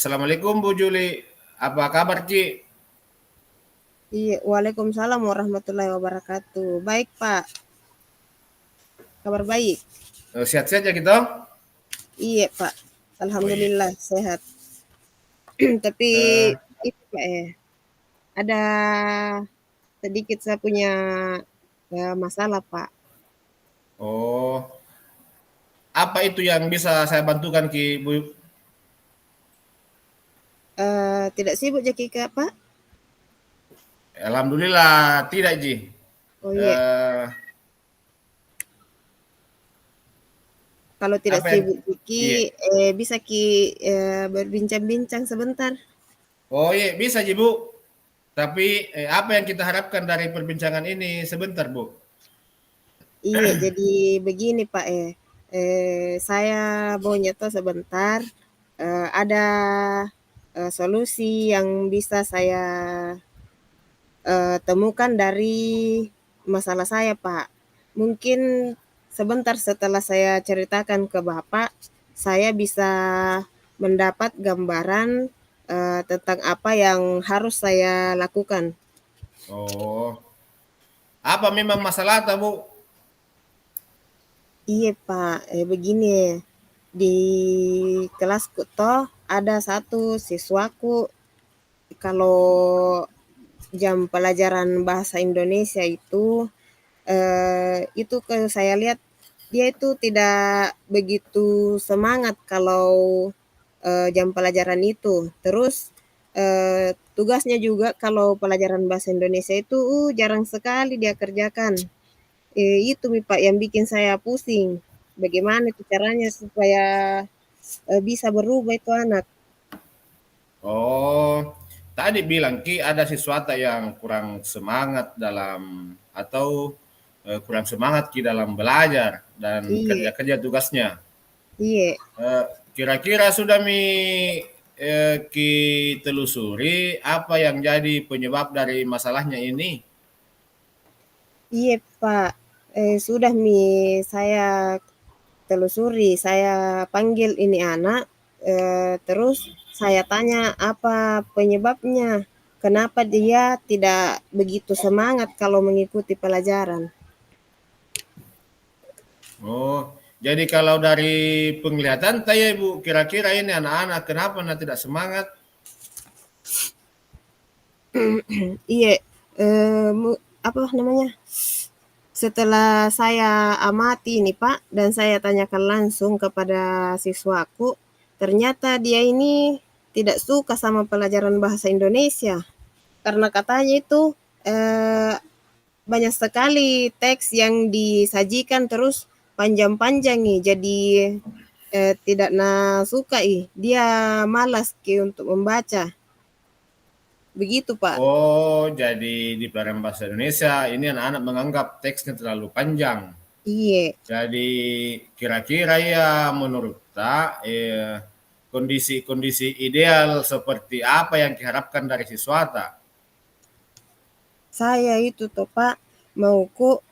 Assalamualaikum Bu Juli, apa kabar Ci? Iya, waalaikumsalam warahmatullahi wabarakatuh. Baik, Pak. Kabar baik. Sehat-sehat ya gitu? Iya, Pak. Oh iya. Alhamdulillah sehat. Tapi Eh, itu, Pak, ada sedikit saya punya masalah, Pak. oh, apa itu yang bisa saya bantukan Ki Bu? Tidak sibuk Jaki, Kak, Pak? Alhamdulillah tidak Ji. Oh iya, Eh, kalau tidak apa yang? sibuk Jaki, Iya. bisa Ki berbincang-bincang sebentar. Oh iya bisa Ji Bu. Tapi apa yang kita harapkan dari perbincangan ini sebentar Bu? Iya, jadi begini, Pak, saya mau nyetok sebentar. Ada solusi yang bisa saya temukan dari masalah saya, Pak. Mungkin sebentar setelah saya ceritakan ke Bapak, saya bisa mendapat gambaran tentang apa yang harus saya lakukan. Oh, apa memang masalah atau Bu? Iya, Pak, begini, di kelasku toh ada satu siswaku kalau jam pelajaran bahasa Indonesia itu kalau saya lihat dia itu tidak begitu semangat kalau jam pelajaran itu. Terus tugasnya juga kalau pelajaran bahasa Indonesia itu jarang sekali dia kerjakan. Itu nih Pak yang bikin saya pusing. Bagaimana itu caranya supaya bisa berubah itu anak? Oh, tadi bilang Ki ada sesuatu yang kurang semangat dalam atau kurang semangat Ki dalam belajar dan Iya, kerja-kerja tugasnya. iya, Eh, Kira-kira sudah Ki telusuri apa yang jadi penyebab dari masalahnya ini? iya Pak. Sudah Mi saya telusuri, saya panggil ini anak, terus saya tanya apa penyebabnya, kenapa dia tidak begitu semangat kalau mengikuti pelajaran. Oh, jadi kalau dari penglihatan saya Ibu, kira-kira ini anak-anak kenapa tidak semangat? Iya, apa namanya, setelah saya amati ini Pak, dan saya tanyakan langsung kepada siswaku, ternyata dia ini tidak suka sama pelajaran bahasa Indonesia. Karena katanya itu eh, banyak sekali teks yang disajikan terus panjang-panjang nih. Jadi tidak suka dia malas untuk membaca. Begitu Pak. Oh, jadi di pelajaran bahasa Indonesia ini anak-anak menganggap teksnya terlalu panjang. Iya, Jadi kira-kira ya menurut tak kondisi-kondisi ideal seperti apa yang diharapkan dari siswa tak? saya itu toh Pak mauku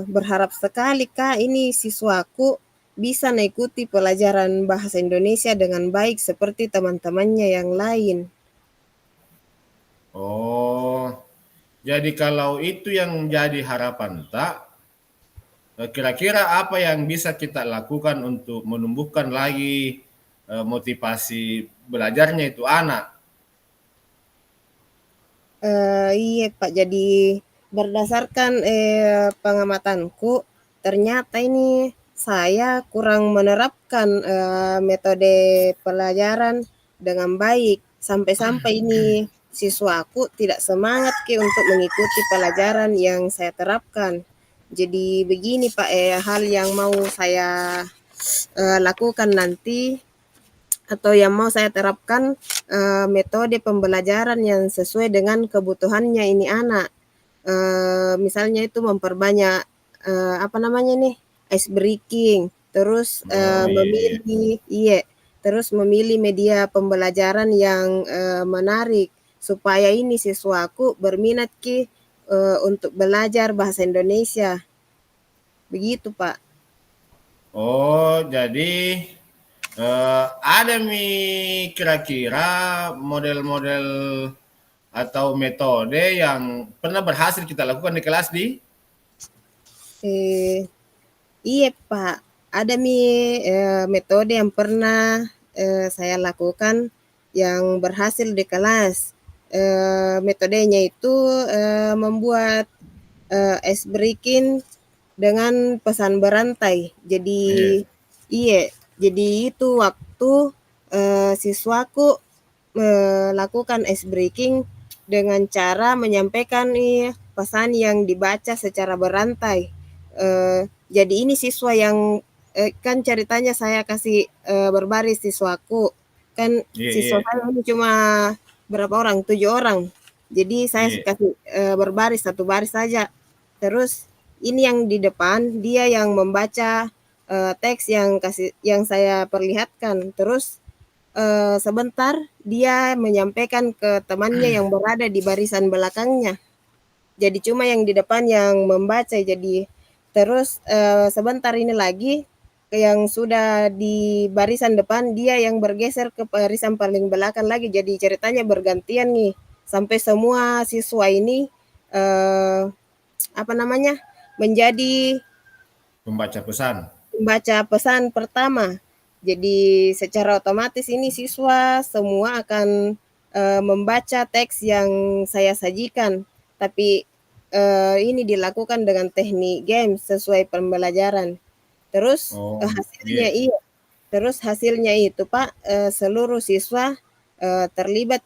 berharap sekali Kak ini siswaku bisa mengikuti pelajaran bahasa Indonesia dengan baik seperti teman-temannya yang lain. Oh, jadi kalau itu yang jadi harapan tak, kira-kira apa yang bisa kita lakukan untuk menumbuhkan lagi motivasi belajarnya itu anak? Iya Pak, jadi berdasarkan pengamatanku, ternyata ini saya kurang menerapkan metode pelajaran dengan baik. Sampai-sampai ini siswaku tidak semangat untuk mengikuti pelajaran yang saya terapkan. Jadi begini Pak, hal yang mau saya lakukan nanti atau yang mau saya terapkan metode pembelajaran yang sesuai dengan kebutuhannya ini anak. Misalnya itu memperbanyak apa namanya nih ice breaking, terus Oh iya, iya. terus memilih media pembelajaran yang menarik supaya ini siswaku berminat untuk belajar bahasa Indonesia. Begitu Pak. Oh, jadi Ada kira-kira model-model atau metode yang pernah berhasil kita lakukan di kelas di? Eh, iya Pak, ada metode yang pernah saya lakukan yang berhasil di kelas. Metodenya itu membuat ice breaking dengan pesan berantai. Jadi Iya, iya, jadi itu waktu siswaku melakukan ice breaking dengan cara menyampaikan pesan yang dibaca secara berantai. Jadi ini siswa yang kan ceritanya saya kasih berbaris siswaku. Kan iya, iya, siswa saya ini cuma berapa orang? 7 orang. Jadi saya iya. kasih berbaris satu baris saja. Terus ini yang di depan dia yang membaca teks yang saya perlihatkan. Terus sebentar dia menyampaikan ke temannya yang berada di barisan belakangnya. Jadi cuma yang di depan yang membaca. Jadi terus sebentar ini lagi yang sudah di barisan depan dia yang bergeser ke barisan paling belakang lagi. Jadi ceritanya bergantian nih sampai semua siswa ini eh, apa namanya menjadi Membaca pesan. membaca pesan pertama. Jadi secara otomatis ini siswa semua akan membaca teks yang saya sajikan. Tapi ini dilakukan dengan teknik game sesuai pembelajaran. Terus Oh, hasilnya iya. iya. Terus hasilnya itu Pak seluruh siswa terlibat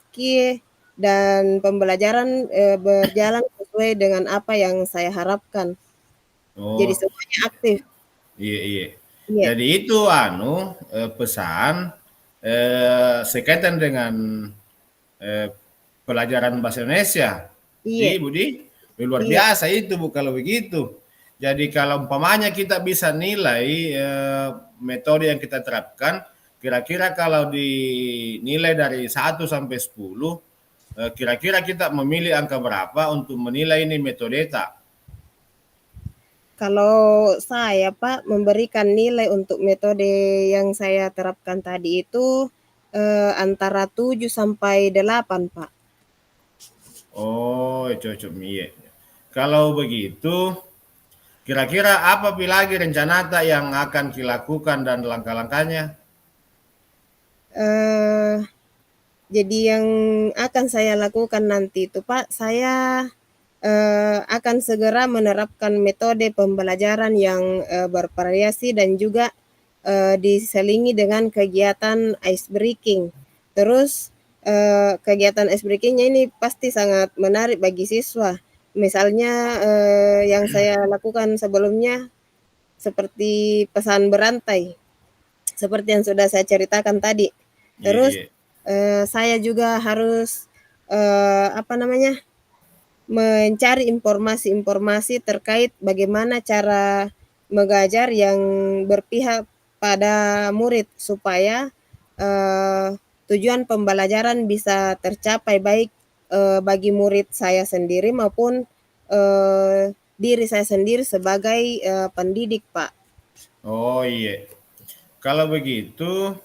dan pembelajaran berjalan sesuai dengan apa yang saya harapkan. Jadi Oh, semuanya aktif. iya, iya. Iya, Jadi itu pesan sekaitan dengan eh, pelajaran bahasa Indonesia. iya, Di Budi, luar iya. biasa itu Bu kalau begitu. Jadi kalau umpamanya kita bisa nilai metode yang kita terapkan, kira-kira kalau dinilai dari 1 sampai 10, kira-kira kita memilih angka berapa untuk menilai ini metode tak? Kalau saya, Pak, memberikan nilai untuk metode yang saya terapkan tadi itu, antara 7 sampai 8, Pak. Oh, cocok iya. Kalau begitu, kira-kira apa lagi rencana tak yang akan dilakukan dan langkah-langkahnya? Eee, jadi yang akan saya lakukan nanti itu, Pak, saya, akan segera menerapkan metode pembelajaran yang, bervariasi dan juga, diselingi dengan kegiatan ice breaking. Terus, kegiatan ice breaking-nya ini pasti sangat menarik bagi siswa. Misalnya, yang saya lakukan sebelumnya seperti pesan berantai, seperti yang sudah saya ceritakan tadi. Iya, Terus, iya. saya juga harus, apa namanya, mencari informasi-informasi terkait bagaimana cara mengajar yang berpihak pada murid supaya, tujuan pembelajaran bisa tercapai baik, bagi murid saya sendiri maupun, diri saya sendiri sebagai, pendidik, Pak. Oh iya. Kalau begitu,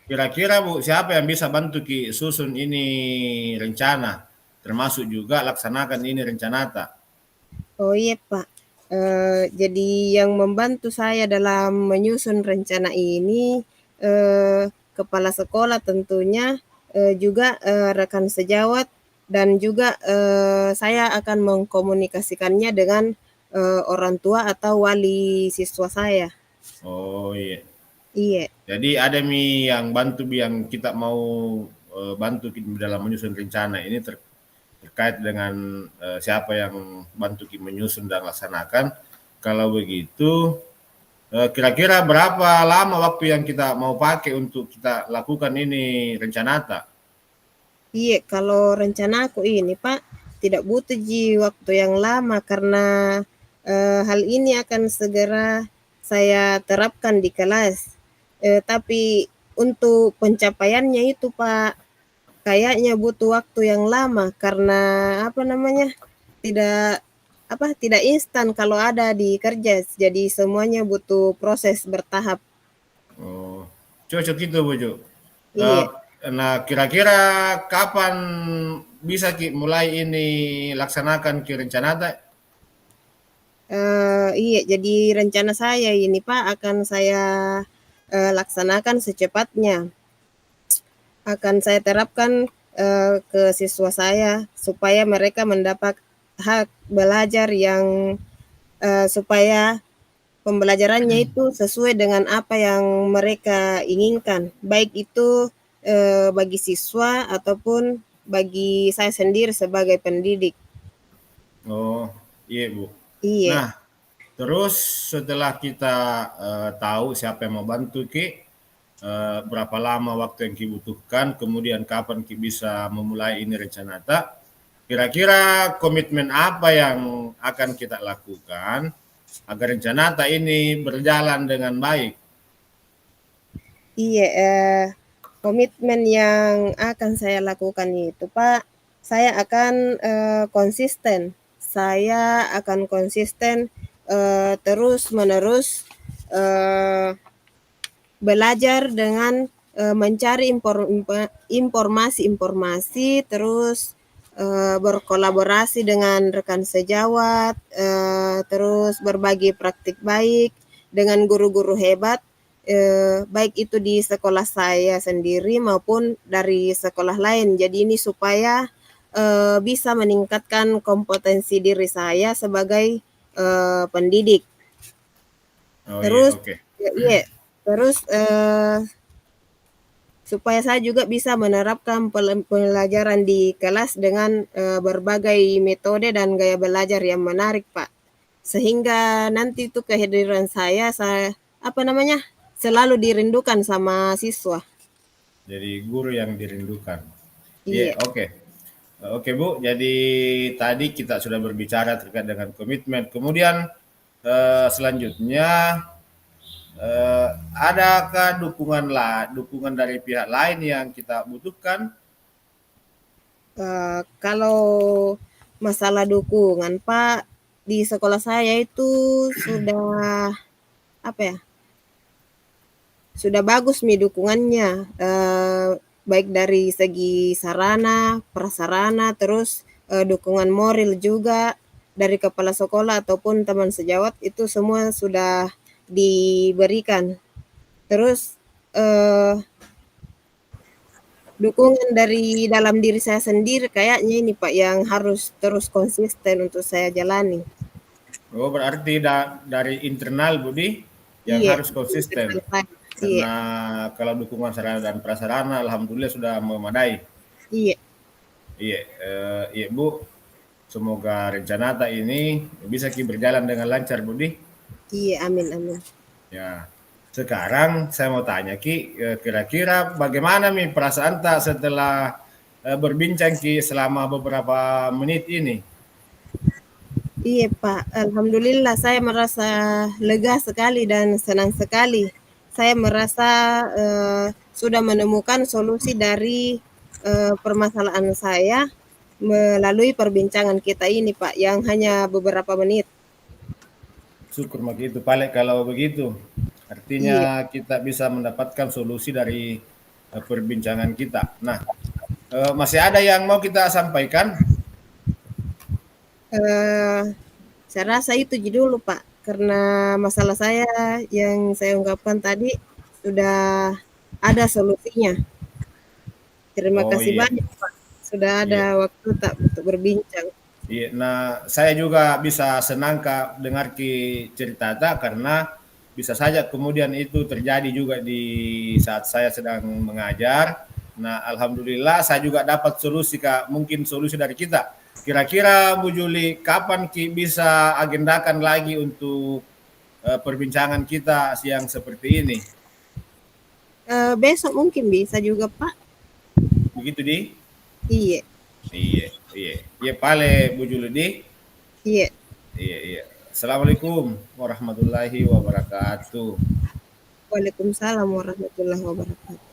kira-kira Bu, siapa yang bisa bantu Ki susun ini rencana? Termasuk juga laksanakan ini rencana tak? Oh iya, Pak. Jadi yang membantu saya dalam menyusun rencana ini, kepala sekolah tentunya, juga, rekan sejawat dan juga, saya akan mengkomunikasikannya dengan, orang tua atau wali siswa saya. Oh iya. Iya, Jadi ada yang bantu yang kita mau bantu dalam menyusun rencana ini terkait dengan siapa yang bantu kita menyusun dan laksanakan. Kalau begitu, kira-kira berapa lama waktu yang kita mau pakai untuk kita lakukan ini rencana tak? iya, kalau rencanaku ini, Pak, tidak butuh waktu yang lama karena, hal ini akan segera saya terapkan di kelas. Tapi untuk pencapaiannya itu, Pak, kayaknya butuh waktu yang lama karena apa namanya, tidak tidak instan kalau ada di kerja. Jadi semuanya butuh proses bertahap. Oh. Cocok itu Bu Ju. Eh, Iya. nah kira-kira kapan bisa Ki mulai ini laksanakan Ki rencana tak? Iya, jadi rencana saya ini Pak akan saya laksanakan secepatnya. Akan saya terapkan ke siswa saya supaya mereka mendapat hak belajar yang supaya pembelajarannya itu sesuai dengan apa yang mereka inginkan, baik itu bagi siswa ataupun bagi saya sendiri sebagai pendidik. Oh, iya Bu. Iya. Nah, terus setelah kita tahu siapa yang mau bantu Ki, berapa lama waktu yang Ki butuhkan, kemudian kapan Ki bisa memulai ini rencana tak, kira-kira komitmen apa yang akan kita lakukan agar rencana tak ini berjalan dengan baik? Iya, komitmen yang akan saya lakukan itu, Pak, saya akan konsisten. Saya akan konsisten terus-menerus belajar dengan mencari informasi-informasi, terus berkolaborasi dengan rekan sejawat, terus berbagi praktik baik dengan guru-guru hebat, baik itu di sekolah saya sendiri maupun dari sekolah lain. Jadi ini supaya bisa meningkatkan kompetensi diri saya sebagai pendidik. Oh iya, Terus, oke. iya, terus supaya saya juga bisa menerapkan pelajaran di kelas dengan berbagai metode dan gaya belajar yang menarik, Pak. Sehingga nanti itu kehadiran saya apa namanya, selalu dirindukan sama siswa. Jadi guru yang dirindukan. Iya, Iya. oke. Oke Bu, jadi tadi kita sudah berbicara terkait dengan komitmen. Kemudian selanjutnya adakah dukungan dari pihak lain yang kita butuhkan? Kalau masalah dukungan, Pak, di sekolah saya itu sudah apa ya, sudah bagus nih dukungannya, baik dari segi sarana, prasarana, terus dukungan moral juga dari kepala sekolah ataupun teman sejawat itu semua sudah diberikan. Terus dukungan dari dalam diri saya sendiri kayaknya ini Pak yang harus terus konsisten untuk saya jalani. Oh, berarti dari internal Budi yang Iya, harus konsisten. internal saya. Iya, Karena kalau dukungan sarana dan prasarana alhamdulillah sudah memadai. iya, Iya, iya Bu, semoga rencana tak ini bisa berjalan dengan lancar Budi. iya, amin, amin. Ya, sekarang saya mau tanya Ki, kira-kira bagaimana nih perasaan tak setelah berbincang Ki selama beberapa menit ini? Iya Pak, alhamdulillah saya merasa lega sekali dan senang sekali. Saya merasa sudah menemukan solusi dari permasalahan saya melalui perbincangan kita ini Pak, yang hanya beberapa menit. Syukur begitu, Palek kalau begitu. Artinya Iya, kita bisa mendapatkan solusi dari perbincangan kita. Nah, masih ada yang mau kita sampaikan? eh, saya rasa itu aja dulu Pak, karena masalah saya yang saya ungkapkan tadi sudah ada solusinya. Terima Oh kasih iya, banyak Pak, sudah ada iya. waktu tak untuk berbincang. Iya, nah saya juga bisa senang Kak dengar Ki cerita tak karena bisa saja kemudian itu terjadi juga di saat saya sedang mengajar. Nah, alhamdulillah saya juga dapat solusi Kak, mungkin solusi dari kita. Kira-kira Bu Juli, kapan Ki bisa agendakan lagi untuk perbincangan kita siang seperti ini? Besok mungkin bisa juga, Pak. Begitu di? Iya, Iya, iya. Iya, pale Bu Juli di. iya. Iya, iya. Assalamualaikum warahmatullahi wabarakatuh. Waalaikumsalam warahmatullahi wabarakatuh.